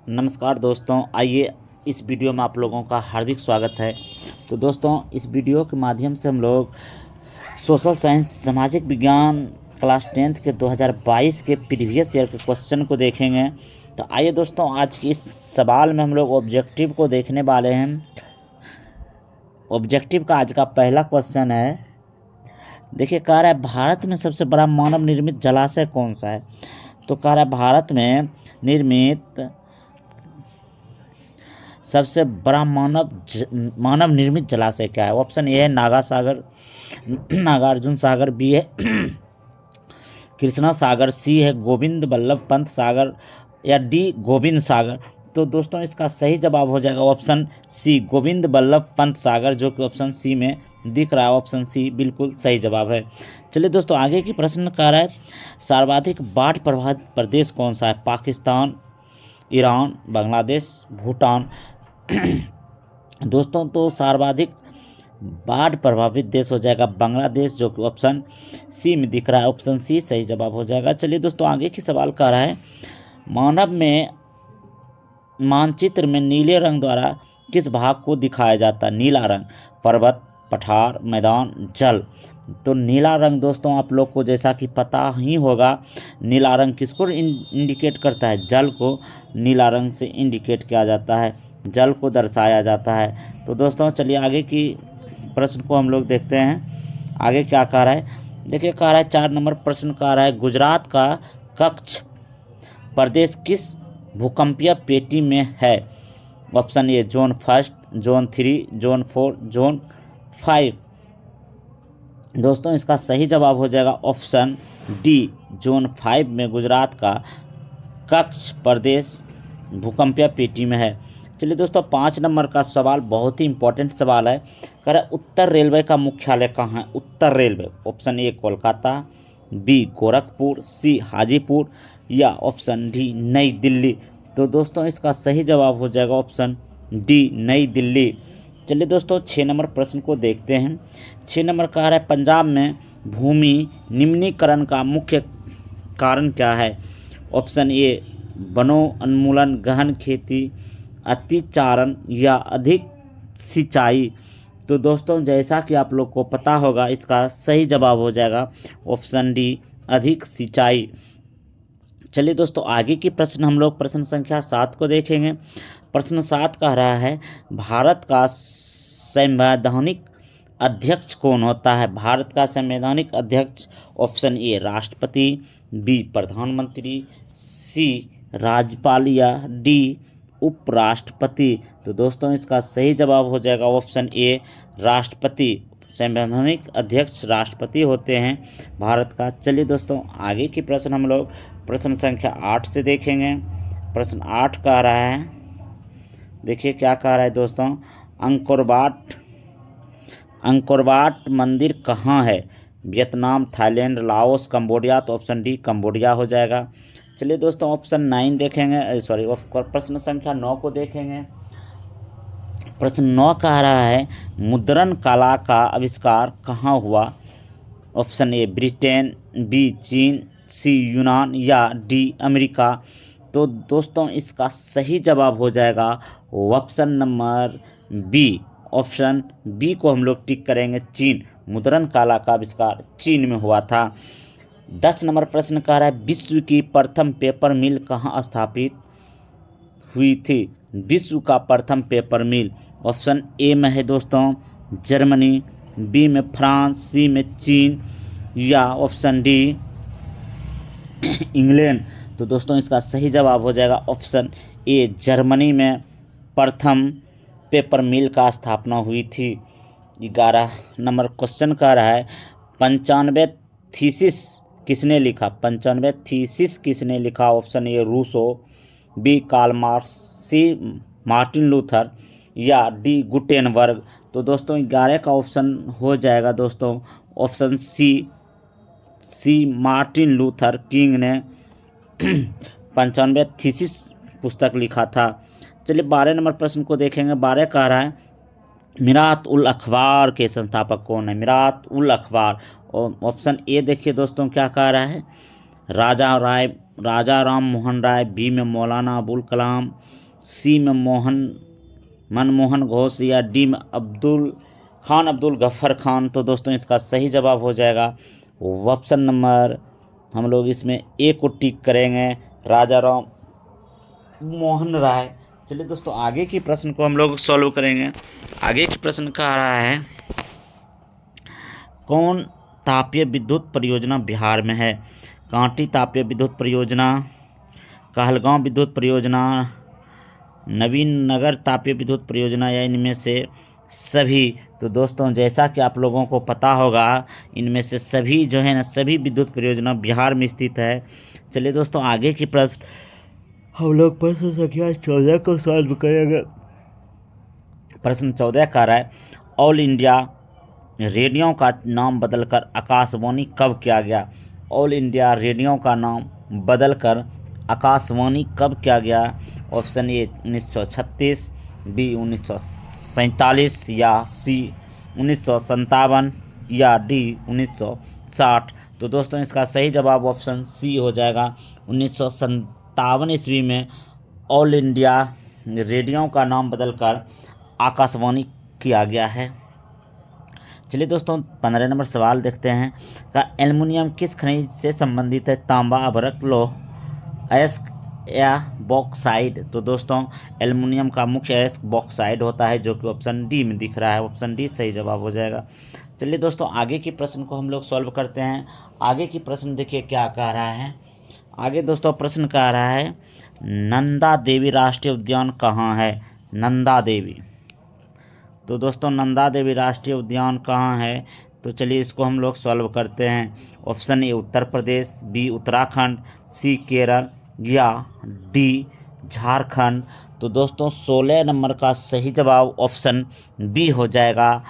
नमस्कार दोस्तों, आइए इस वीडियो में आप लोगों का हार्दिक स्वागत है। तो दोस्तों, इस वीडियो के माध्यम से हम लोग सोशल साइंस सामाजिक विज्ञान क्लास 10th के 2022 के प्रीवियस ईयर के क्वेश्चन को देखेंगे। तो आइए दोस्तों, आज की इस सवाल में हम लोग ऑब्जेक्टिव को देखने वाले हैं। ऑब्जेक्टिव का आज का पहला क्वेश्चन है, देखिए कह रहा है भारत में सबसे बड़ा मानव निर्मित जलाशय कौन सा है। तो कह रहा है भारत में निर्मित सबसे बड़ा मानव निर्मित जलाशय क्या है। ऑप्शन ए है नागार्जुन सागर, बी है कृष्णा सागर, सी है गोविंद बल्लभ पंत सागर या डी गोविंद सागर। तो दोस्तों, इसका सही जवाब हो जाएगा ऑप्शन सी गोविंद बल्लभ पंत सागर, जो कि ऑप्शन सी में दिख रहा है। ऑप्शन सी बिल्कुल सही जवाब है। चलिए दोस्तों, आगे की प्रश्न कह रहा है सर्वाधिक बाढ़ प्रभावित प्रदेश कौन सा है। पाकिस्तान, ईरान, बांग्लादेश, भूटान। दोस्तों, तो सर्वाधिक बाढ़ प्रभावित देश हो जाएगा बांग्लादेश, जो कि ऑप्शन सी में दिख रहा है। ऑप्शन सी सही जवाब हो जाएगा। चलिए दोस्तों, आगे की सवाल कह रहा है मानव में मानचित्र में नीले रंग द्वारा किस भाग को दिखाया जाता है। नीला रंग पर्वत, पठार, मैदान, जल। तो नीला रंग दोस्तों आप लोग को जैसा कि पता ही होगा, नीला रंग किसको इंडिकेट करता है। जल को नीला रंग से इंडिकेट किया जाता है, जल को दर्शाया जाता है। तो दोस्तों चलिए आगे की प्रश्न को हम लोग देखते हैं। आगे क्या कह रहा है, देखिए कह रहा है 4 नंबर प्रश्न कह रहा है गुजरात का कच्छ प्रदेश किस भूकंपीय पेटी में है। ऑप्शन ए जोन 1, जोन 3, जोन 4, जोन 5। दोस्तों, इसका सही जवाब हो जाएगा ऑप्शन डी जोन 5 में गुजरात का कच्छ प्रदेश भूकंपीय पेटी में है। चलिए दोस्तों, 5 नंबर का सवाल बहुत ही इंपॉर्टेंट सवाल है। कह रहा है उत्तर रेलवे का मुख्यालय कहाँ है। उत्तर railway option A Kolkata, B Gorakhpur, C Hajipur या ऑप्शन डी नई दिल्ली। तो दोस्तों, इसका सही जवाब हो जाएगा ऑप्शन डी नई दिल्ली। चलिए दोस्तों, 6 नंबर प्रश्न को देखते हैं। 6 नंबर कह रहा है पंजाब में भूमि निम्नीकरण का मुख्य कारण क्या है। ऑप्शन ए वनोन्मूलन, गहन खेती, अतिचारण या अधिक सिंचाई। तो दोस्तों, जैसा कि आप लोग को पता होगा, इसका सही जवाब हो जाएगा ऑप्शन डी अधिक सिंचाई। चलिए दोस्तों, आगे की प्रश्न हम लोग प्रश्न संख्या 7 को देखेंगे। प्रश्न 7 कह रहा है भारत का संवैधानिक अध्यक्ष कौन होता है। भारत का संवैधानिक अध्यक्ष ऑप्शन ए राष्ट्रपति, बी प्रधानमंत्री, सी राज्यपाल या डी उपराष्ट्रपति। तो दोस्तों, इसका सही जवाब हो जाएगा ऑप्शन ए राष्ट्रपति। संवैधानिक अध्यक्ष राष्ट्रपति होते हैं भारत का। चलिए दोस्तों, आगे की प्रश्न हम लोग प्रश्न संख्या 8 से देखेंगे। प्रश्न 8 कह रहा है, देखिए क्या कह रहा है दोस्तों, अंकोरवाट मंदिर कहाँ है। Vietnam, Thailand, Laos, Cambodia. तो ऑप्शन डी कंबोडिया हो जाएगा। चलिए दोस्तों, ऑप्शन 9 देखेंगे, प्रश्न संख्या 9 को देखेंगे। प्रश्न 9 कह रहा है मुद्रण कला का आविष्कार कहाँ हुआ। ऑप्शन ए ब्रिटेन, बी चीन, सी यूनान या डी अमेरिका। तो दोस्तों, इसका सही जवाब हो जाएगा option number B. Option B को हम लोग टिक करेंगे, चीन। मुद्रण कला का आविष्कार चीन में हुआ था। 10 नंबर प्रश्न कह रहा है विश्व की प्रथम पेपर मिल कहाँ स्थापित हुई थी। विश्व का प्रथम पेपर मिल ऑप्शन ए में है दोस्तों जर्मनी, बी में फ्रांस, सी में चीन या ऑप्शन डी इंग्लैंड। तो दोस्तों, इसका सही जवाब हो जाएगा ऑप्शन ए जर्मनी में प्रथम पेपर मिल का स्थापना हुई थी। 11 नंबर क्वेश्चन कह रहा है 95 थीसिस किसने लिखा। 95 थीसिस किसने लिखा। Option A Rousseau, B Karl Marx, C Martin Luther या डी गुटेनबर्ग। तो दोस्तों, 11 का ऑप्शन हो जाएगा दोस्तों option C Martin Luther King ने 95 थीसिस पुस्तक लिखा था। चलिए 12 नंबर प्रश्न को देखेंगे। 12 कह रहा है मिरात उल अखबार के संस्थापक कौन है। मिरात उल अखबार ऑप्शन ए देखिए दोस्तों क्या कह रहा है राजा राय राजा राम मोहन राय, बी में मौलाना अबुल कलाम, सी में मनमोहन घोष या डी में अब्दुल गफ्फर खान। तो दोस्तों इसका सही जवाब हो जाएगा ऑप्शन नंबर, हम लोग इसमें ए को टिक करेंगे, राजा राम मोहन राय। चलिए दोस्तों आगे की प्रश्न को हम लोग सॉल्व करेंगे। आगे की प्रश्न का आ रहा है, कौन तापीय विद्युत परियोजना बिहार में है? कांटी तापीय विद्युत परियोजना, कहलगांव विद्युत परियोजना, नवीन नगर तापीय विद्युत परियोजना या इनमें से सभी। तो दोस्तों जैसा कि आप लोगों को पता होगा, इनमें से सभी जो है ना, सभी विद्युत परियोजना बिहार में स्थित है। चलिए दोस्तों आगे की प्रश्न हम लोग प्रश्न संख्या 14 को सॉल्व करेंगे। प्रश्न 14 का रहा है, ऑल इंडिया रेडियो का नाम बदलकर आकाशवाणी कब किया गया? ऑल इंडिया रेडियो का नाम बदलकर आकाशवाणी कब किया गया? ऑप्शन ए 1936, बी 1947 या सी 1957 या डी 1960। तो दोस्तों इसका सही जवाब ऑप्शन सी हो जाएगा। 1957 ईस्वी में ऑल इंडिया रेडियो का नाम बदलकर आकाशवाणी किया गया है। चलिए दोस्तों 15 नंबर सवाल देखते हैं का एल्युमिनियम किस खनिज से संबंधित है? तांबा, अभ्रक, लौह, अयस्क या बॉक्साइड। तो दोस्तों एल्युमिनियम का मुख्य अयस्क बॉक्साइड होता है, जो कि ऑप्शन डी में दिख रहा है। ऑप्शन डी सही जवाब हो जाएगा। चलिए दोस्तों आगे की प्रश्न को हम लोग सॉल्व करते हैं। आगे की प्रश्न देखिए क्या कह रहा है। आगे दोस्तों प्रश्न कह रहा है, नंदा देवी राष्ट्रीय उद्यान कहाँ है? नंदा देवी। तो दोस्तों नंदा देवी राष्ट्रीय उद्यान कहाँ है? तो चलिए इसको हम लोग सॉल्व करते हैं। Option A Uttar Pradesh, B Uttarakhand, C Kerala या डी झारखंड। तो दोस्तों 16 नंबर का सही जवाब ऑप्शन बी हो जाएगा,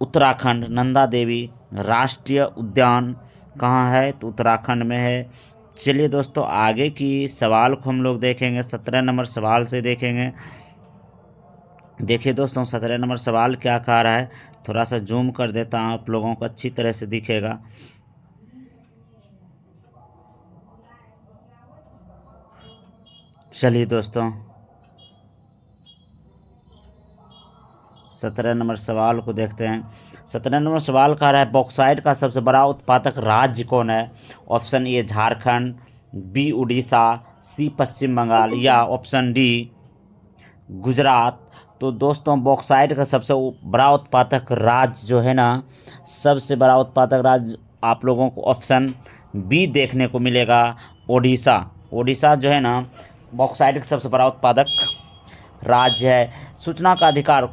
उत्तराखंड। नंदा देवी राष्ट्रीय उद्यान कहाँ है? तो उत्तराखंड में है। चलिए दोस्तों आगे की सवाल को हम लोग देखेंगे। 17 नंबर सवाल से देखेंगे। देखिए दोस्तों 17 नंबर सवाल क्या कह रहा है, थोड़ा सा जूम कर देता हूँ, आप लोगों को अच्छी तरह से दिखेगा। चलिए दोस्तों 17 नंबर सवाल को देखते हैं। 17 नंबर सवाल कह रहा है, बॉक्साइट का सबसे बड़ा उत्पादक राज्य कौन है? Option A Jharkhand, B Orissa, C Paschim Bengal या ऑप्शन डी गुजरात। तो दोस्तों बॉक्साइट का सबसे बड़ा उत्पादक राज्य जो है ना, सबसे बड़ा उत्पादक राज्य आप लोगों को ऑप्शन बी देखने को मिलेगा, ओडिशा। ओडिशा जो है ना बॉक्साइट का सबसे बड़ा उत्पादक राज्य है। सूचना का अधिकार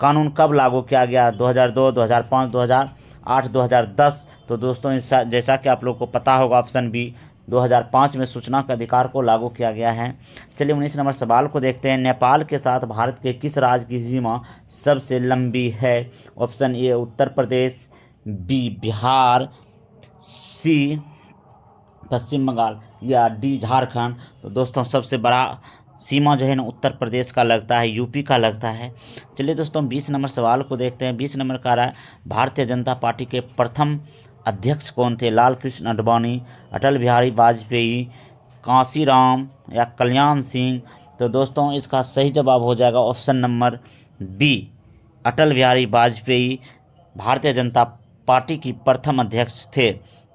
कानून कब लागू किया गया? 2002, 2005, 2008, 2010। तो दोस्तों जैसा कि आप लोग को पता होगा, ऑप्शन बी 2005 में सूचना के अधिकार को लागू किया गया है। चलिए 19 नंबर सवाल को देखते हैं। नेपाल के साथ भारत के किस राज्य की सीमा सबसे लंबी है? Option A Uttar Pradesh, B Bihar, C Paschim Bengal या डी झारखंड। तो दोस्तों सबसे बड़ा सीमा जो है ना उत्तर प्रदेश का लगता है, यूपी का लगता है। चलिए दोस्तों 20 नंबर सवाल को देखते हैं। 20 नंबर का रहा है, भारतीय जनता पार्टी के प्रथम अध्यक्ष कौन थे? लाल कृष्ण आडवाणी, अटल बिहारी वाजपेयी, कांशीराम या कल्याण सिंह। तो दोस्तों इसका सही जवाब हो जाएगा option number B, Atal Bihari Vajpayee Bharatiya Janata party की प्रथम अध्यक्ष थे।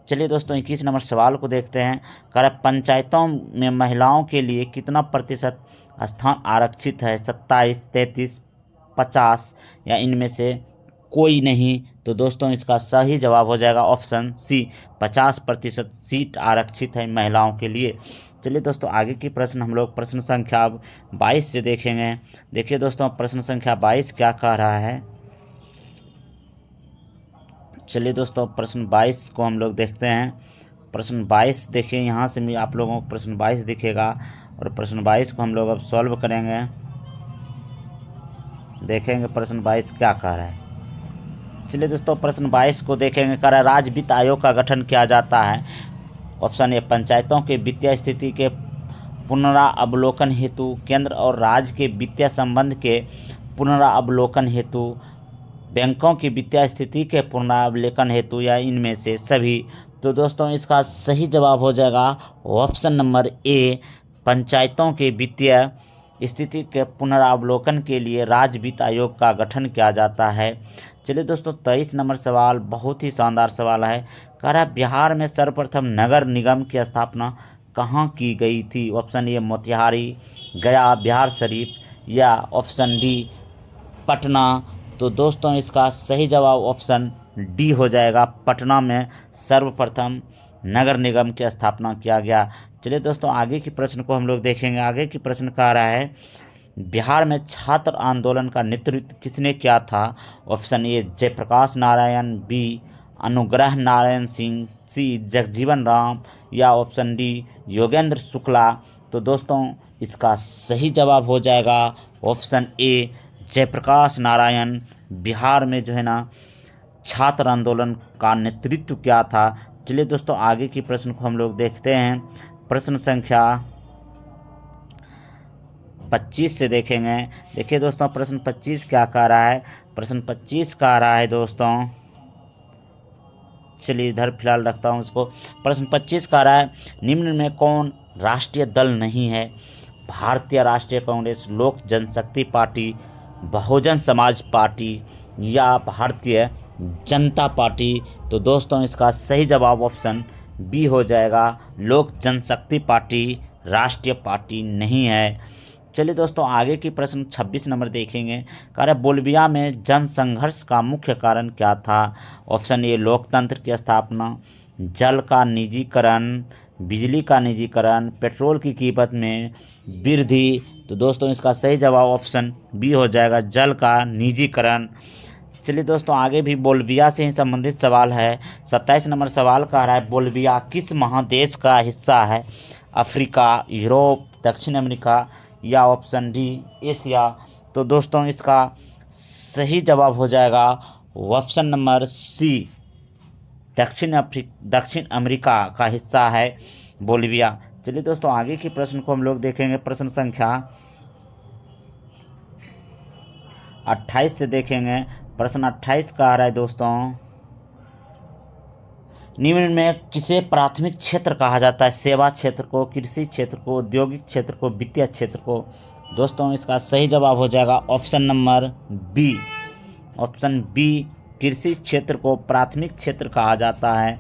चलिए दोस्तों 21 नंबर सवाल को देखते हैं। कह पंचायतों में महिलाओं के लिए कितना प्रतिशत स्थान आरक्षित है? 27, 33, 50 या इनमें से कोई नहीं। तो दोस्तों इसका सही जवाब हो जाएगा ऑप्शन सी, 50% सीट आरक्षित है महिलाओं के लिए। चलिए दोस्तों आगे की प्रश्न हम लोग प्रश्न संख्या 22 से देखेंगे। देखिए दोस्तों प्रश्न संख्या 22 क्या कह रहा है। चलिए दोस्तों प्रश्न 22 को हम लोग देखते हैं। प्रश्न 22 देखिए, यहाँ से भी आप लोगों को प्रश्न 22 दिखेगा और प्रश्न 22 को हम लोग अब सॉल्व करेंगे। देखेंगे प्रश्न 22 क्या कह रहा है। चलिए दोस्तों प्रश्न 22 को देखेंगे। कह रहा है राज्य वित्त आयोग का गठन किया जाता है। ऑप्शन ए पंचायतों के वित्तीय स्थिति के पुनरावलोकन हेतु, केंद्र और राज्य के वित्तीय संबंध के पुनरावलोकन हेतु, बैंकों की वित्तीय स्थिति के पुनरावलोकन हेतु या इनमें से सभी। तो दोस्तों इसका सही जवाब हो जाएगा ऑप्शन नंबर ए। पंचायतों के वित्तीय स्थिति के पुनरावलोकन के लिए राज्य वित्त आयोग का गठन किया जाता है। चलिए दोस्तों 23 नंबर सवाल बहुत ही शानदार सवाल है। कह रहा है बिहार में सर्वप्रथम नगर निगम की स्थापना कहाँ की गई थी? ऑप्शन ए मोतिहारी, गया, बिहार शरीफ या ऑप्शन डी पटना। तो दोस्तों इसका सही जवाब ऑप्शन डी हो जाएगा, पटना में सर्वप्रथम नगर निगम की स्थापना किया गया। चलिए दोस्तों आगे के प्रश्न को हम लोग देखेंगे। आगे की प्रश्न कह रहा है बिहार में छात्र आंदोलन का नेतृत्व किसने किया था? Option A Jayaprakash Narayan, B Anugrah Narayan Singh, सी जगजीवन राम या ऑप्शन डी योगेंद्र शुक्ला। तो दोस्तों इसका सही जवाब हो जाएगा ऑप्शन ए जयप्रकाश नारायण। बिहार में जो है ना छात्र आंदोलन का नेतृत्व किया था। चलिए दोस्तों आगे की प्रश्न को हम लोग देखते हैं। प्रश्न संख्या 25 से देखेंगे। देखिए दोस्तों प्रश्न 25 क्या कह रहा है? प्रश्न 25 कह रहा है दोस्तों, चलिए इधर फिलहाल रखता हूँ इसको। प्रश्न 25 कह रहा है निम्न में कौन राष्ट्रीय दल नहीं है? भारतीय राष्ट्रीय कांग्रेस, लोक जनशक्ति पार्टी, बहुजन समाज पार्टी या भारतीय जनता पार्टी। तो दोस्तों इसका सही जवाब ऑप्शन बी हो जाएगा, लोक जनशक्ति पार्टी राष्ट्रीय पार्टी नहीं है। चलिए दोस्तों आगे की प्रश्न 26 नंबर देखेंगे। कह रहे बोलिविया में जन संघर्ष का मुख्य कारण क्या था? ऑप्शन ए लोकतंत्र की स्थापना, जल का निजीकरण, बिजली का निजीकरण, पेट्रोल की कीमत में वृद्धि। तो दोस्तों इसका सही जवाब ऑप्शन बी हो जाएगा, जल का निजीकरण। चलिए दोस्तों आगे भी बोलिविया से ही संबंधित सवाल है। 27 नंबर सवाल कह रहा है बोलिविया किस महादेश का हिस्सा है? अफ्रीका, यूरोप, दक्षिण अमेरिका या ऑप्शन डी एशिया। तो दोस्तों इसका सही जवाब हो जाएगा ऑप्शन नंबर सी, दक्षिण अमेरिका का हिस्सा है बोलिविया। चलिए दोस्तों आगे की प्रश्न को हम लोग देखेंगे। प्रश्न संख्या 28 से देखेंगे। प्रश्न 28 कह रहा है दोस्तों निम्न में किसे प्राथमिक क्षेत्र कहा जाता है? सेवा क्षेत्र को, कृषि क्षेत्र को, औद्योगिक क्षेत्र को, वित्तीय क्षेत्र को। दोस्तों इसका सही जवाब हो जाएगा option number B. Option B कृषि क्षेत्र को प्राथमिक क्षेत्र कहा जाता है।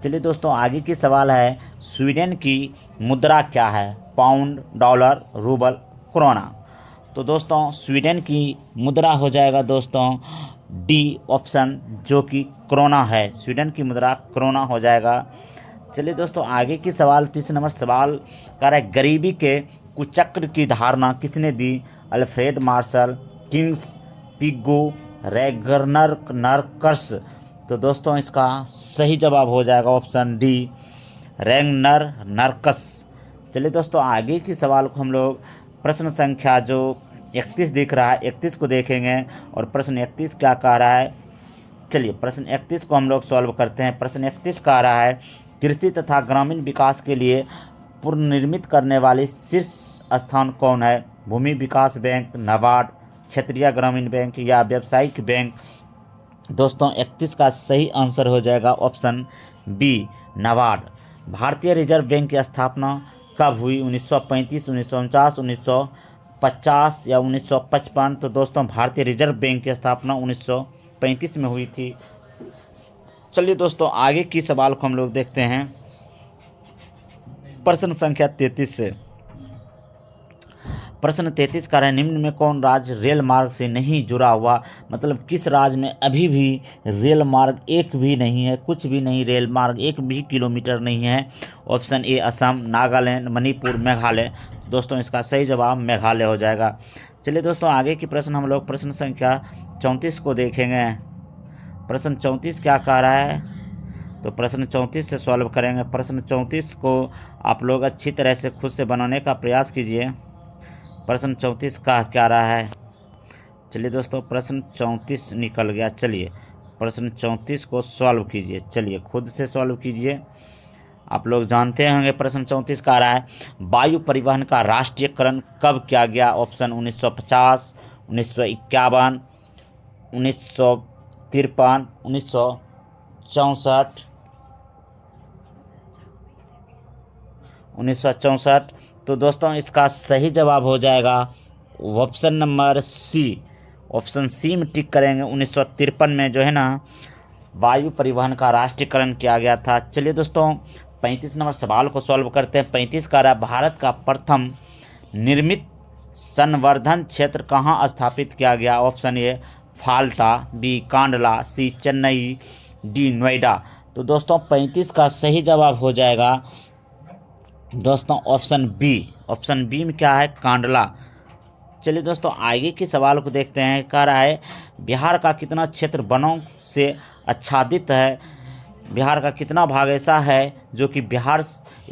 चलिए दोस्तों आगे की सवाल है स्वीडन की मुद्रा क्या है? Pound, dollar, rouble, krona. तो दोस्तों स्वीडन की मुद्रा हो जाएगा दोस्तों डी ऑप्शन, जो कि क्रोना है। स्वीडन की मुद्रा क्रोना हो जाएगा। चलिए दोस्तों आगे की सवाल 30 नंबर सवाल कर रहा है गरीबी के कुचक्र की धारणा किसने दी? Alfred Marshall, Keynes Pigou, Ragnar Nurkse. तो दोस्तों इसका सही जवाब हो जाएगा ऑप्शन डी रैगनर नरकस। चलिए दोस्तों आगे की सवाल को हम लोग प्रश्न संख्या जो 31 दिख रहा है 31 को देखेंगे। और प्रश्न 31 क्या कह रहा है? चलिए प्रश्न 31 को हम लोग सॉल्व करते हैं। प्रश्न 31 कह रहा है कृषि तथा ग्रामीण विकास के लिए पुनर्निर्मित करने वाली शीर्ष स्थान कौन है? भूमि विकास बैंक, नाबार्ड, क्षेत्रीय ग्रामीण बैंक या व्यावसायिक बैंक। दोस्तों 31 का सही आंसर हो जाएगा ऑप्शन बी नाबार्ड। भारतीय रिजर्व बैंक की स्थापना कब हुई? 1935, 1949, 1950 या 1955। तो दोस्तों भारतीय रिजर्व बैंक की स्थापना 1935 में हुई थी। चलिए दोस्तों आगे की सवाल को हम लोग देखते हैं। प्रश्न संख्या 33 से। प्रश्न 33 का है निम्न में कौन राज्य रेल मार्ग से नहीं जुड़ा हुआ? मतलब किस राज्य में अभी भी रेल मार्ग एक भी नहीं है, कुछ भी नहीं, रेल मार्ग एक भी किलोमीटर नहीं है। ऑप्शन ए असम, नागालैंड, मणिपुर, मेघालय। दोस्तों इसका सही जवाब मेघालय हो जाएगा। चलिए दोस्तों आगे की प्रश्न हम लोग प्रश्न संख्या 34 को देखेंगे। प्रश्न 34 क्या कह रहा है? तो प्रश्न 34 से सॉल्व करेंगे। प्रश्न 34 को आप लोग अच्छी तरह से खुद से बनाने का प्रयास कीजिए। प्रश्न 34 का क्या रहा है? चलिए दोस्तों प्रश्न 34 निकल गया। चलिए प्रश्न 34 को सॉल्व कीजिए, चलिए खुद से सॉल्व कीजिए। आप लोग जानते होंगे प्रश्न 34 का रहा है वायु परिवहन का राष्ट्रीयकरण कब किया गया? ऑप्शन 1950, 1951, 1953, 1964 1964। तो दोस्तों इसका सही जवाब हो जाएगा option number C. Option C में टिक करेंगे। 1953 में जो है ना वायु परिवहन का राष्ट्रीयकरण किया गया था। चलिए दोस्तों 35 नंबर सवाल को सॉल्व करते हैं। 35 का रहा, भारत का प्रथम निर्मित संवर्धन क्षेत्र कहाँ स्थापित किया गया? Option A Falta, B Kandla, C Chennai, D Noida. तो दोस्तों 35 का सही जवाब हो जाएगा दोस्तों ऑप्शन बी। ऑप्शन बी में क्या है? कांडला। चलिए दोस्तों आगे के सवाल को देखते हैं। कह रहा है बिहार का कितना क्षेत्र वनों से आच्छादित है? बिहार का कितना भाग ऐसा है जो कि बिहार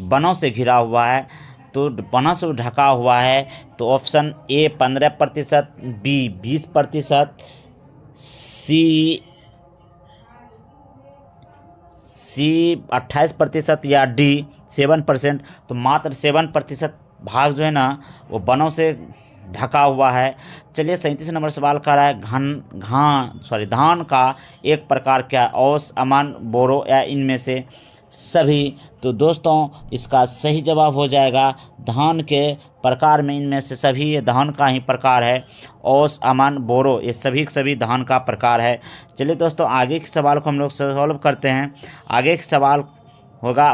वनों से घिरा हुआ है, तो वनों से ढका हुआ है? तो ऑप्शन ए 15%, बी 20%, सी 28% या डी 7%। तो मात्र 7% भाग जो है ना वो वनों से ढका हुआ है। चलिए 37 नंबर सवाल कर रहा है धान का एक प्रकार क्या है? औस, अमन, बोरो या इनमें से सभी। तो दोस्तों इसका सही जवाब हो जाएगा धान के प्रकार में इनमें से सभी, ये धान का ही प्रकार है। औस, अमन, बोरो ये सभी धान का प्रकार है। चलिए दोस्तों आगे के सवाल को हम लोग सॉल्व करते हैं। आगे का सवाल होगा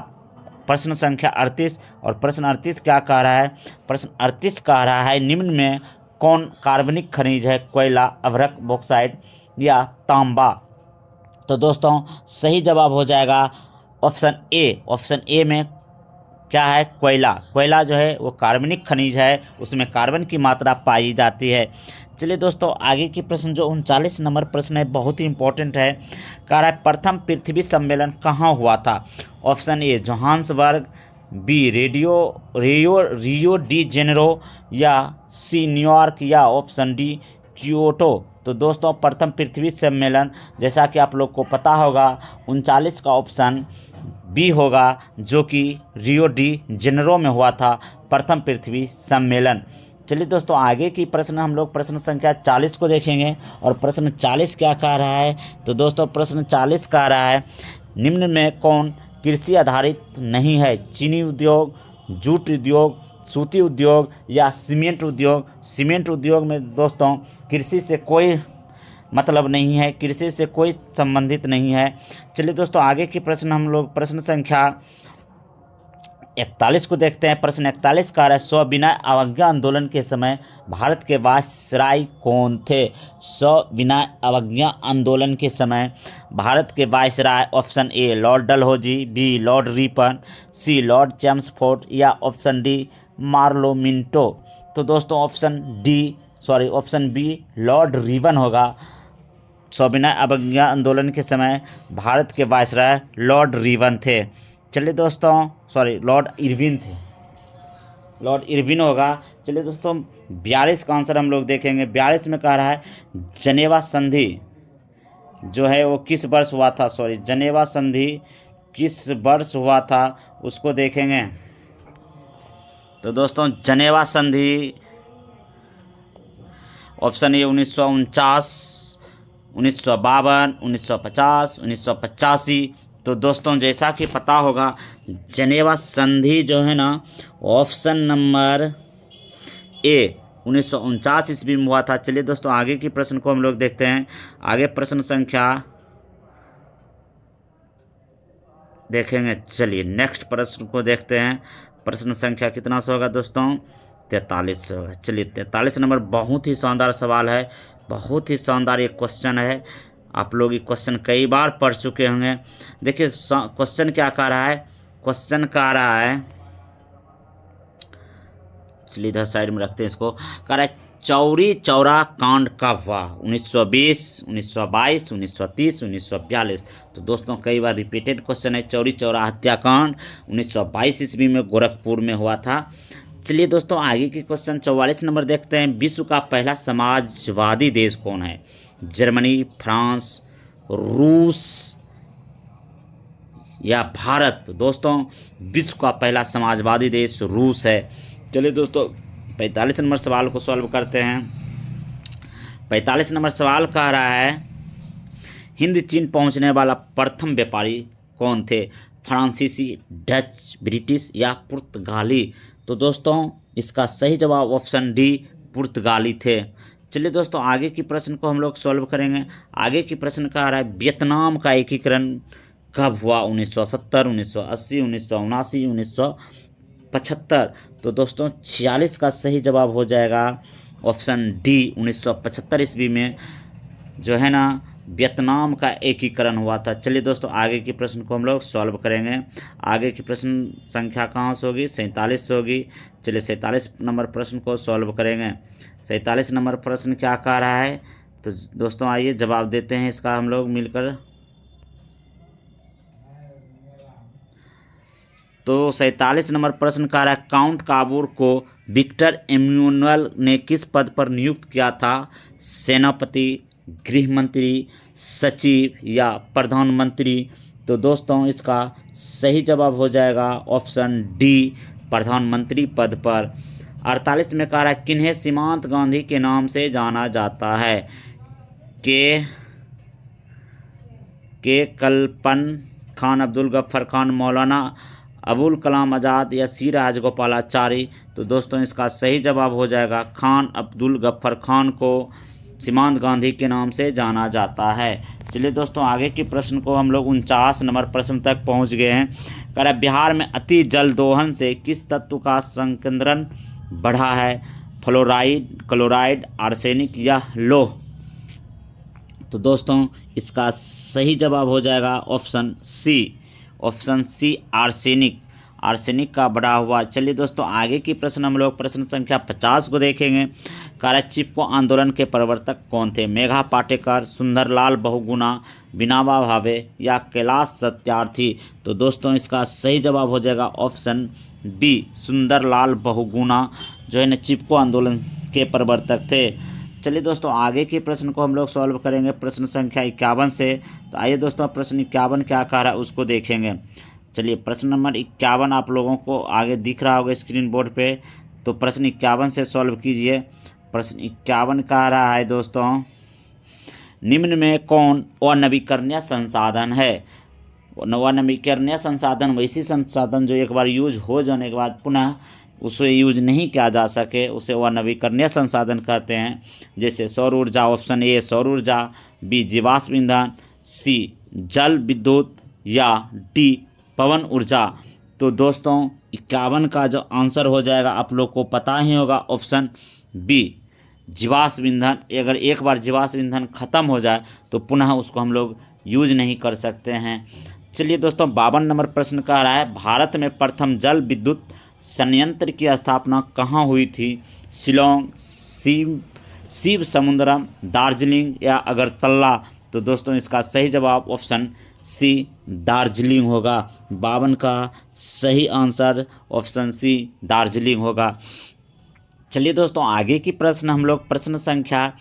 प्रश्न संख्या 38। और प्रश्न 38 क्या कह रहा है? प्रश्न 38 कह रहा है निम्न में कौन कार्बनिक खनिज है? कोयला, अभ्रक, बॉक्साइट या तांबा। तो दोस्तों सही जवाब हो जाएगा ऑप्शन ए। ऑप्शन ए में क्या है? कोयला। कोयला जो है वो कार्बनिक खनिज है, उसमें कार्बन की मात्रा पाई जाती है। चलिए दोस्तों आगे की प्रश्न जो 39 नंबर प्रश्न है बहुत ही इंपॉर्टेंट है। कह रहा है प्रथम पृथ्वी सम्मेलन कहाँ हुआ था? Option A Johannesburg, B Rio de Janeiro या सी न्यूयॉर्क या ऑप्शन डी क्योटो। तो दोस्तों प्रथम पृथ्वी सम्मेलन जैसा कि आप लोग को पता होगा 39 का ऑप्शन बी होगा, जो कि रियो डी जेनेरो में हुआ था प्रथम पृथ्वी सम्मेलन। चलिए दोस्तों आगे की प्रश्न हम लोग प्रश्न संख्या 40 को देखेंगे। और प्रश्न 40 क्या कह रहा है? तो दोस्तों प्रश्न 40 कह रहा है निम्न में कौन कृषि आधारित नहीं है? चीनी उद्योग, जूट उद्योग, सूती उद्योग या सीमेंट उद्योग। सीमेंट उद्योग में दोस्तों कृषि से कोई मतलब नहीं है, कृषि से कोई संबंधित नहीं है। चलिए दोस्तों आगे की प्रश्न हम लोग प्रश्न संख्या 41 को देखते हैं। प्रश्न 41 का है सविनय अवज्ञा आंदोलन के समय भारत के वायसराय कौन थे? सविनय अवज्ञा आंदोलन के समय भारत के viceroy option A Lord Dalhousie, B Lord Ripon, C Lord Chelmsford या ऑप्शन डी मार्लो मिंटो। तो दोस्तों ऑप्शन बी लॉर्ड रिपन होगा। सविनय अवज्ञा आंदोलन के समय भारत के वायसराय लॉर्ड रिपन थे। चलिए दोस्तों लॉर्ड इरविन थे, लॉर्ड इरविन होगा। चलिए दोस्तों 42 का आंसर हम लोग देखेंगे। 42 में कह रहा है जनेवा संधि जो है वो किस वर्ष हुआ था? जनेवा संधि किस वर्ष हुआ था उसको देखेंगे। तो दोस्तों जनेवा संधि ऑप्शन ए 1949, 1952, 1950, 1985। तो दोस्तों जैसा कि पता होगा जनेवा संधि जो है ना ऑप्शन नंबर ए 1949 ईस्वी में हुआ था। चलिए दोस्तों आगे की प्रश्न को हम लोग देखते हैं। आगे प्रश्न संख्या देखेंगे। चलिए नेक्स्ट प्रश्न को देखते हैं। प्रश्न संख्या कितना से होगा दोस्तों? 43 से होगा। चलिए 43 नंबर बहुत ही शानदार सवाल है, बहुत ही शानदार ये क्वेश्चन है। आप लोग ये क्वेश्चन कई बार पढ़ चुके होंगे। देखिए क्वेश्चन क्या कह रहा है? क्वेश्चन कह रहा है, चलिए इधर साइड में रखते हैं इसको। कह रहा है चौरी चौरा कांड कब हुआ? 1920, 1922, 1930, 1942। तो दोस्तों कई बार रिपीटेड क्वेश्चन है। चौरी चौरा हत्याकांड 1922 ईस्वी में गोरखपुर में हुआ था। चलिए दोस्तों आगे के क्वेश्चन 44 नंबर देखते हैं। विश्व का पहला समाजवादी देश कौन है? जर्मनी, फ्रांस, रूस या भारत। दोस्तों विश्व का पहला समाजवादी देश रूस है। चलिए दोस्तों 45 नंबर सवाल को सॉल्व करते हैं। 45 नंबर सवाल कह रहा है हिंद चीन पहुंचने वाला प्रथम व्यापारी कौन थे? फ्रांसीसी, डच, ब्रिटिश या पुर्तगाली? तो दोस्तों इसका सही जवाब ऑप्शन डी पुर्तगाली थे। चलिए दोस्तों आगे की प्रश्न को हम लोग सॉल्व करेंगे। आगे की प्रश्न का आ रहा है वियतनाम का एकीकरण कब हुआ? 1970, 1980, 1979, 1975? तो दोस्तों 46 का सही जवाब हो जाएगा ऑप्शन डी 1975 ईस्वी में जो है ना वियतनाम का एकीकरण हुआ था। चलिए दोस्तों आगे की प्रश्न को हम लोग सॉल्व करेंगे। आगे की प्रश्न संख्या कहाँ से होगी? 47 से होगी। चलिए 47 नंबर प्रश्न को सॉल्व करेंगे। 47 नंबर प्रश्न क्या कह रहा है? तो दोस्तों आइए जवाब देते हैं इसका हम लोग मिलकर। तो 47 नंबर प्रश्न कह रहा है काउंट काबूर को विक्टर एम्यूनल ने किस पद पर नियुक्त किया था? सेनापति, गृह मंत्री, सचिव या प्रधानमंत्री? तो दोस्तों इसका सही जवाब हो जाएगा ऑप्शन डी प्रधानमंत्री पद पर। 48 में कह रहा है किन्हें सीमांत गांधी के नाम से जाना जाता है? के कल्पन खान, अब्दुल गफ्फर खान, मौलाना अबुल कलाम आज़ाद या सी राजगोपालाचारी? तो दोस्तों इसका सही जवाब हो जाएगा खान अब्दुल गफ्फर खान को सीमांत गांधी के नाम से जाना जाता है। चलिए दोस्तों आगे के प्रश्न को हम लोग 49 नंबर प्रश्न तक पहुंच गए हैं। कह रहा है बिहार में अति जल दोहन से किस तत्व का संकेंद्रण बढ़ा है? फ्लोराइड, क्लोराइड, आर्सेनिक या लोह? तो दोस्तों इसका सही जवाब हो जाएगा ऑप्शन सी आर्सेनिक। आर्सेनिक का बढ़ा हुआ। चलिए दोस्तों आगे की प्रश्न हम लोग प्रश्न संख्या 50 को देखेंगे। कह रहा है चिपको आंदोलन के प्रवर्तक कौन थे? मेघा पाटेकर, सुंदरलाल बहुगुणा, विनोबा भावे या कैलाश सत्यार्थी? तो दोस्तों इसका सही जवाब हो जाएगा ऑप्शन बी सुंदरलाल बहुगुणा जो है ना चिपको आंदोलन के प्रवर्तक थे। चलिए दोस्तों आगे के प्रश्न को हम लोग सॉल्व करेंगे प्रश्न संख्या 51 से। तो आइए दोस्तों प्रश्न 51 क्या कह रहा है उसको देखेंगे। चलिए प्रश्न नंबर 51 आप लोगों को आगे दिख रहा होगा स्क्रीन बोर्ड पे। तो प्रश्न 51 से सॉल्व कीजिए। प्रश्न 51 कह रहा है दोस्तों निम्न में कौन अनवीकरणीय संसाधन है? अनवीकरणीय संसाधन वैसी संसाधन जो एक बार यूज हो जाने के बाद पुनः उसे यूज नहीं किया जा सके उसे अनवीकरणीय संसाधन कहते हैं। जैसे सौर ऊर्जा, ऑप्शन ए सौर ऊर्जा, बी जीवाश्म ईंधन, सी जल विद्युत या डी पवन ऊर्जा? तो दोस्तों 51 का जो आंसर हो जाएगा आप लोग को पता ही होगा ऑप्शन बी जीवाश्म ईंधन। अगर एक बार जीवाश्म ईंधन खत्म हो जाए तो पुनः उसको हम लोग यूज नहीं कर सकते हैं। चलिए दोस्तों 52 नंबर प्रश्न कह रहा है भारत में प्रथम जल विद्युत संयंत्र की स्थापना कहाँ हुई थी? शिलोंग, शिव समुद्रम, दार्जिलिंग या अगरतला? तो दोस्तों इसका सही जवाब ऑप्शन सी दार्जिलिंग होगा। 52 का सही आंसर ऑप्शन सी दार्जिलिंग होगा। चलिए दोस्तों आगे की प्रश्न हम लोग प्रश्न संख्या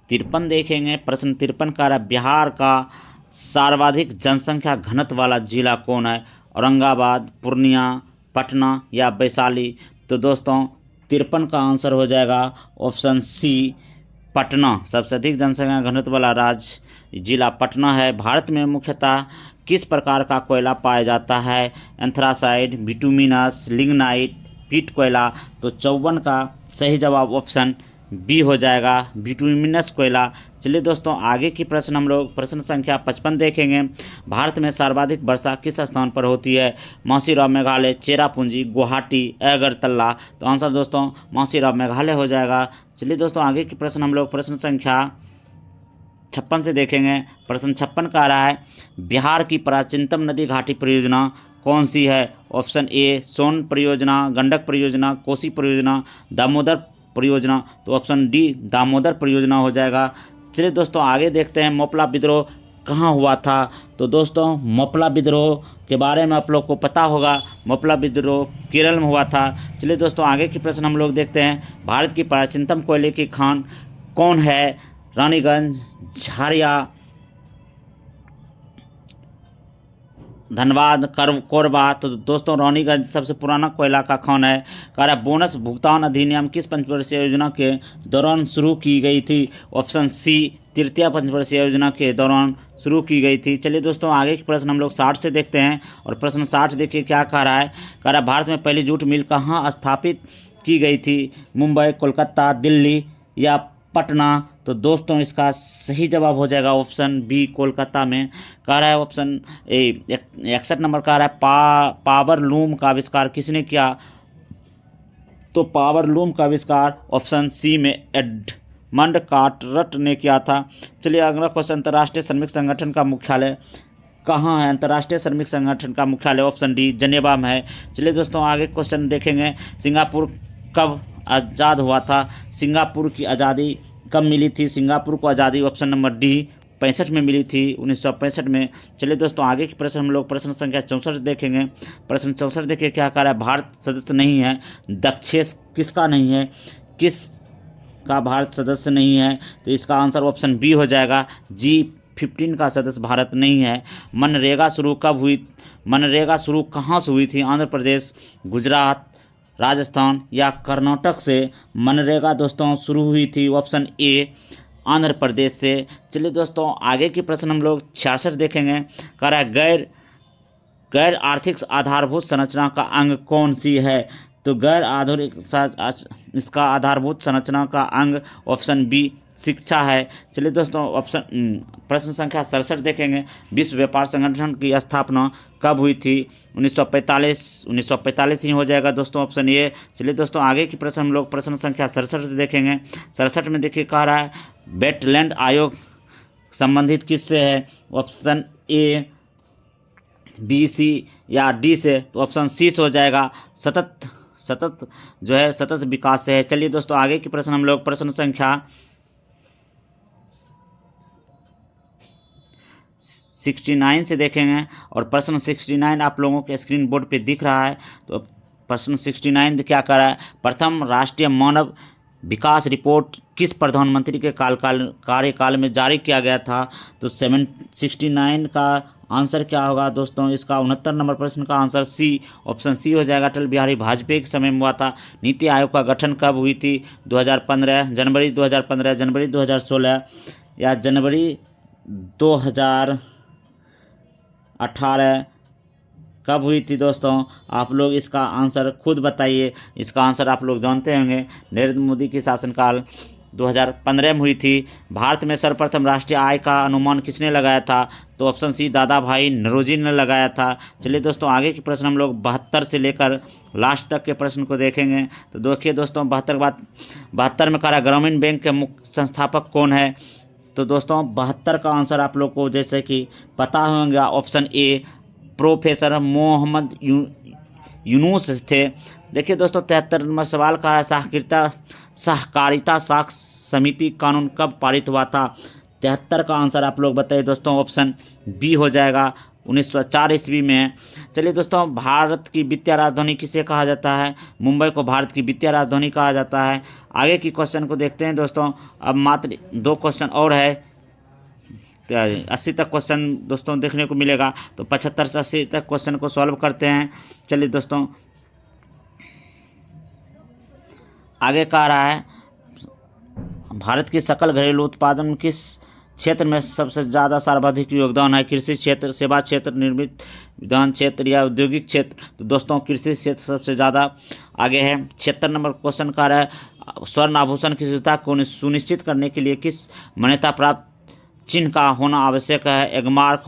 53 देखेंगे। प्रश्न 53 का बिहार का सर्वाधिक जनसंख्या घनत्व वाला जिला कौन है? औरंगाबाद, पूर्णिया, पटना या वैशाली? तो दोस्तों 53 का आंसर हो जाएगा ऑप्शन सी पटना। सबसे अधिक जनसंख्या घनत्व वाला राज्य जिला पटना है। भारत में मुख्यतः किस प्रकार का कोयला पाया जाता है? एंथ्रासाइड, बिटुमिनस, लिग्नाइट, पीट कोयला? तो 54 का सही जवाब ऑप्शन बी हो जाएगा बिटुमिनस कोयला। चलिए दोस्तों आगे की प्रश्न हम लोग प्रश्न संख्या 55 देखेंगे। भारत में सर्वाधिक वर्षा किस स्थान पर होती है? माउसीराव मेघालय, चेरापूंजी, गुवाहाटी, अगरतला? तो आंसर दोस्तों माउसीराव मेघालय हो जाएगा। चलिए दोस्तों आगे की प्रश्न हम लोग प्रश्न संख्या 56 से देखेंगे। प्रश्न 56 का रहा है बिहार की प्राचीनतम नदी घाटी परियोजना कौन सी है? ऑप्शन ए सोन परियोजना, गंडक परियोजना, कोसी परियोजना, दामोदर परियोजना? तो ऑप्शन डी दामोदर परियोजना हो जाएगा। चलिए दोस्तों आगे देखते हैं मोपला विद्रोह कहाँ हुआ था। तो दोस्तों मोपला विद्रोह के बारे में आप लोग को पता होगा। मोपला विद्रोह केरल में हुआ था। चलिए दोस्तों आगे की प्रश्न हम लोग देखते हैं। भारत की प्राचीनतम कोयले की खान कौन है? रानीगंज, झारिया, धनबाद कोरबा। तो दोस्तों रानीगंज सबसे पुराना कोयला का खान है। कह रहा है बोनस भुगतान अधिनियम किस पंचवर्षीय योजना के दौरान शुरू की गई थी? ऑप्शन सी तृतीय पंचवर्षीय योजना के दौरान शुरू की गई थी। चलिए दोस्तों आगे के प्रश्न हम लोग 60 से देखते हैं। और प्रश्न 60 देखिए क्या कह रहा है। कह रहा है भारत में पहली जूट मिल कहाँ स्थापित की गई थी? मुंबई, कोलकाता, दिल्ली या पटना? तो दोस्तों इसका सही जवाब हो जाएगा ऑप्शन बी कोलकाता में। कह रहा है ऑप्शन 61 नंबर कह रहा है पावर लूम का आविष्कार किसने किया? तो पावर लूम का आविष्कार ऑप्शन सी में एडमंड कार्टरट ने किया था। चलिए अगला क्वेश्चन, अंतर्राष्ट्रीय श्रमिक संगठन का मुख्यालय कहाँ है? अंतर्राष्ट्रीय श्रमिक संगठन का मुख्यालय ऑप्शन डी जनेवा में है। चलिए दोस्तों आगे क्वेश्चन देखेंगे। सिंगापुर कब आज़ाद हुआ था? सिंगापुर की आज़ादी कब मिली थी? सिंगापुर को आज़ादी ऑप्शन नंबर डी 65 में मिली थी, 1965 में। चलिए दोस्तों आगे की प्रश्न हम लोग प्रश्न संख्या 64 देखेंगे। प्रश्न 64 देखिए क्या कह रहा है। भारत सदस्य नहीं है, दक्षेश किसका नहीं है? किस का भारत सदस्य नहीं है? तो इसका आंसर ऑप्शन बी हो जाएगा, G15 का सदस्य भारत नहीं है। मनरेगा शुरू कब हुई? मनरेगा शुरू कहाँ से हुई थी? आंध्र प्रदेश, गुजरात, राजस्थान या कर्नाटक से मनरेगा दोस्तों शुरू हुई थी? ऑप्शन ए आंध्र प्रदेश से। चलिए दोस्तों आगे की प्रश्न हम लोग 66 देखेंगे। कह रहा है गैर आर्थिक आधारभूत संरचना का अंग कौन सी है? तो गैर आधुनिक इसका आधारभूत संरचना का अंग ऑप्शन बी शिक्षा है। चलिए दोस्तों प्रश्न संख्या 67 देखेंगे। विश्व व्यापार संगठन की स्थापना कब हुई थी? 1945 ही हो जाएगा दोस्तों ऑप्शन ए। चलिए दोस्तों आगे की प्रश्न हम लोग प्रश्न संख्या 67 से देखेंगे। 67 में देखिए कह रहा है वेटलैंड आयोग संबंधित किससे है? ऑप्शन ए, बी, सी या डी से? तो ऑप्शन सी से हो जाएगा, सतत विकास से है। चलिए दोस्तों आगे की प्रश्न हम लोग प्रश्न संख्या 69 से देखेंगे। और प्रश्न 69 आप लोगों के स्क्रीन बोर्ड पे दिख रहा है। तो प्रश्न 69 क्या कर रहा है? प्रथम राष्ट्रीय मानव विकास रिपोर्ट किस प्रधानमंत्री के कार्यकाल में जारी किया गया था? तो 69 का आंसर क्या होगा दोस्तों? इसका 69 नंबर प्रश्न का आंसर सी ऑप्शन सी हो जाएगा, अटल बिहारी वाजपेयी के समय में हुआ था। नीति आयोग का गठन कब हुई थी? 2015, जनवरी 2015, जनवरी 2016 या जनवरी 2018 कब हुई थी दोस्तों? आप लोग इसका आंसर खुद बताइए। इसका आंसर आप लोग जानते होंगे, नरेंद्र मोदी की शासनकाल 2015 में हुई थी। भारत में सर्वप्रथम राष्ट्रीय आय का अनुमान किसने लगाया था? तो ऑप्शन सी दादा भाई नौरोजी ने लगाया था। चलिए दोस्तों आगे की प्रश्न हम लोग 72 से लेकर लास्ट तक के प्रश्न को देखेंगे। तो देखिए दोस्तों 72 में कह रहा ग्रामीण बैंक के मुख्य संस्थापक कौन है? तो दोस्तों 72 का आंसर आप लोग को जैसे कि पता होगा, option A professor Mohammad Yunus थे। देखिए दोस्तों 73 नंबर सवाल का है सहकारिता साख समिति कानून कब पारित हुआ था? 73 का आंसर आप लोग बताइए दोस्तों, ऑप्शन बी हो जाएगा, 1904 ईस्वी में। चलिए दोस्तों भारत की वित्तीय राजधानी किसे कहा जाता है? मुंबई को भारत की वित्तीय राजधानी कहा जाता है। आगे की क्वेश्चन को देखते हैं दोस्तों। अब मात्र 2 क्वेश्चन और है, 80 तक क्वेश्चन दोस्तों देखने को मिलेगा। तो 75 से 80 तक क्वेश्चन को सॉल्व करते हैं। चलिए दोस्तों आगे कह रहा है भारत की सकल घरेलू उत्पादन किस क्षेत्र में सबसे ज़्यादा सर्वाधिक योगदान है? कृषि क्षेत्र, सेवा क्षेत्र, निर्मित विधान क्षेत्र या औद्योगिक क्षेत्र? तो दोस्तों कृषि क्षेत्र सबसे ज़्यादा आगे है। 76 नंबर क्वेश्चन कह रहा है स्वर्ण आभूषण की शुद्धता को सुनिश्चित करने के लिए किस मान्यता प्राप्त चिन्ह का होना आवश्यक है? एगमार्क,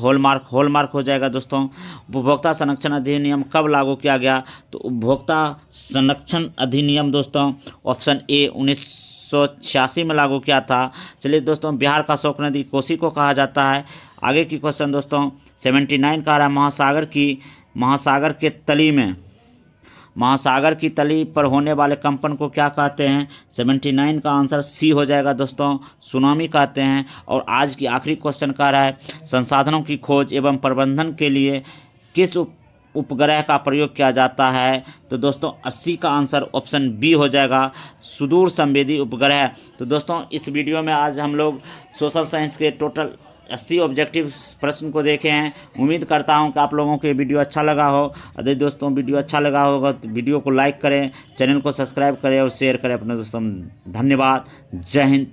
हॉलमार्क हो जाएगा दोस्तों। उपभोक्ता संरक्षण अधिनियम कब लागू किया गया? तो उपभोक्ता संरक्षण अधिनियम दोस्तों ऑप्शन ए 1986 में लागू किया था। चलिए दोस्तों बिहार का शोक नदी कोसी को कहा जाता है। आगे की क्वेश्चन दोस्तों 79 का रहा महासागर की तली पर होने वाले कंपन को क्या कहते हैं? 79 का आंसर सी हो जाएगा दोस्तों, सुनामी कहते हैं। और आज की आखिरी क्वेश्चन कह रहा है संसाधनों की खोज एवं प्रबंधन के लिए किस उपग्रह का प्रयोग किया जाता है? तो दोस्तों 80 का आंसर ऑप्शन बी हो जाएगा, सुदूर संवेदी उपग्रह। तो दोस्तों इस वीडियो में आज हम लोग सोशल साइंस के टोटल 80 ऑब्जेक्टिव प्रश्न को देखे हैं। उम्मीद करता हूं कि आप लोगों को ये वीडियो अच्छा लगा हो। यदि दोस्तों वीडियो अच्छा लगा होगा तो वीडियो को लाइक करें, चैनल को सब्सक्राइब करें और शेयर करें अपने दोस्तों। धन्यवाद। जय हिंद।